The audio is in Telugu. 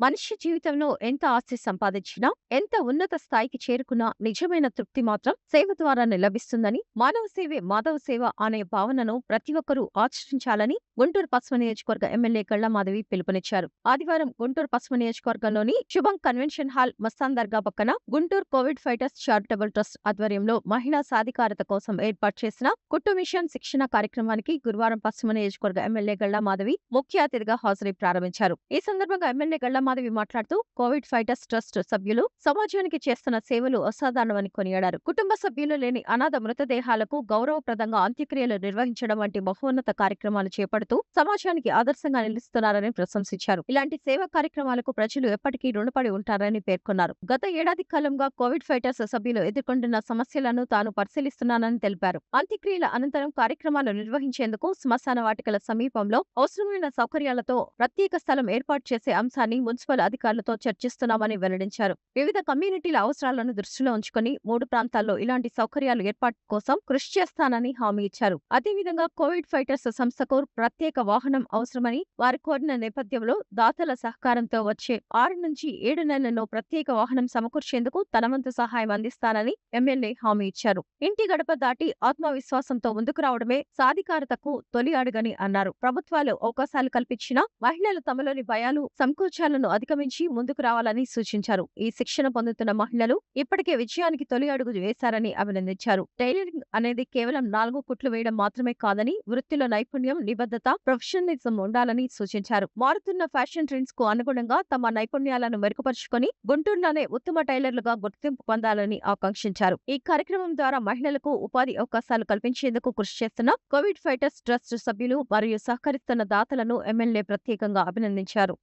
మనిషి జీవితంలో ఎంత ఆస్తి సంపాదించినా, ఎంత ఉన్నత స్థాయికి చేరుకున్నా నిజమైన తృప్తి మాత్రం సేవ ద్వారానే లభిస్తుందని, మానవ సేవే మాధవ సేవ అనే భావనను ప్రతి ఒక్కరూ ఆచరించాలని గుంటూరు పశ్చిమ నియోజకవర్గ ఎమ్మెల్యే కళ్లమాధవి పిలుపునిచ్చారు. ఆదివారం గుంటూరు పశ్చిమ నియోజకవర్గంలోని శుభం కన్వెన్షన్ హాల్ మస్తాన్ దర్గా పక్కన Guntur Covid fighters charitable trust ఆధ్వర్యంలో మహిళా సాధికారత కోసం ఏర్పాటు చేసిన కుట్టు మిషన్ శిక్షణ కార్యక్రమానికి గురువారం పశ్చిమ నియోజకవర్గ ఎమ్మెల్యే గళ్లమాధవి ముఖ్య అతిథిగా హాజరై ప్రారంభించారు. ఈ సందర్భంగా ఎమ్మెల్యే గళ్లమాధవి మాట్లాడుతూ కోవిడ్ ఫైటర్స్ ట్రస్ట్ సభ్యులు సమాజానికి చేస్తున్న సేవలు అసాధారణమని కొనియాడారు. కుటుంబ సభ్యులు లేని అనాథ మృతదేహాలకు గౌరవప్రదంగా అంత్యక్రియలు నిర్వహించడం వంటి మహోన్నత కార్యక్రమాలు చేపడుతూ సమాజానికి ఆదర్శంగా నిలుస్తున్నారని ప్రశంసించారు. ఇలాంటి సేవా కార్యక్రమాలకు ప్రజలు ఎప్పటికీ రుణపడి ఉంటారని పేర్కొన్నారు. గత ఏడాది కాలంగా కోవిడ్ ఫైటర్స్ సభ్యులు ఎదుర్కొంటున్న సమస్యలను తాను పరిశీలిస్తున్నానని తెలిపారు. అంత్యక్రియల అనంతరం కార్యక్రమాలు నిర్వహించేందుకు శ్మశాన వాటికల సమీపంలో అవసరమైన సౌకర్యాలతో ప్రత్యేక స్థలం ఏర్పాటు చేసే అంశాన్ని మున్సిపల్ అధికారులతో చర్చిస్తున్నామని వెల్లడించారు. వివిధ కమ్యూనిటీల అవసరాలను దృష్టిలో ఉంచుకుని 3 ప్రాంతాల్లో ఇలాంటి సౌకర్యాలు ఏర్పాటు కోసం కృషి చేస్తానని హామీ ఇచ్చారు. అదేవిధంగా కోవిడ్ ఫైటర్స్ సంస్థకు ప్రత్యేక వాహనం అవసరమని వారు కోరిన నేపథ్యంలో దాతల సహకారంతో వచ్చే 6 నుంచి 7 నెలల్లో ప్రత్యేక వాహనం సమకూర్చేందుకు తన వంతు సహాయం అందిస్తానని ఎమ్మెల్యే హామీ ఇచ్చారు. ఇంటి గడప దాటి ఆత్మవిశ్వాసంతో ముందుకు రావడమే సాధికారతకు తొలి అడుగని అన్నారు. ప్రభుత్వాలు అవకాశాలు కల్పించినా మహిళలు తమలోని భయాలు, సంకోచాలను అధిగమించి ముందుకు రావాలని సూచించారు. ఈ శిక్షణ పొందుతున్న మహిళలు ఇప్పటికే విజయానికి తొలి అడుగు వేశారని అభినందించారు. టైలరింగ్ అనేది కేవలం 4 కుట్లు వేయడం మాత్రమే కాదని, వృత్తిలో నైపుణ్యం, నిబద్ధత, ప్రొఫెషనలిజం ఉండాలని సూచించారు. మారుతున్న ఫ్యాషన్ ట్రెండ్స్ కు అనుగుణంగా తమ నైపుణ్యాలను మెరుగుపరుచుకొని గుంటూరులోనే ఉత్తమ టైలర్లుగా గుర్తింపు పొందాలని ఆకాంక్షించారు. ఈ కార్యక్రమం ద్వారా మహిళలకు ఉపాధి అవకాశాలు కల్పించేందుకు కృషి చేస్తున్న కోవిడ్ ఫైటర్స్ ట్రస్ట్ సభ్యులు మరియు సహకరిస్తున్న దాతలను ఎమ్మెల్యే ప్రత్యేకంగా అభినందించారు.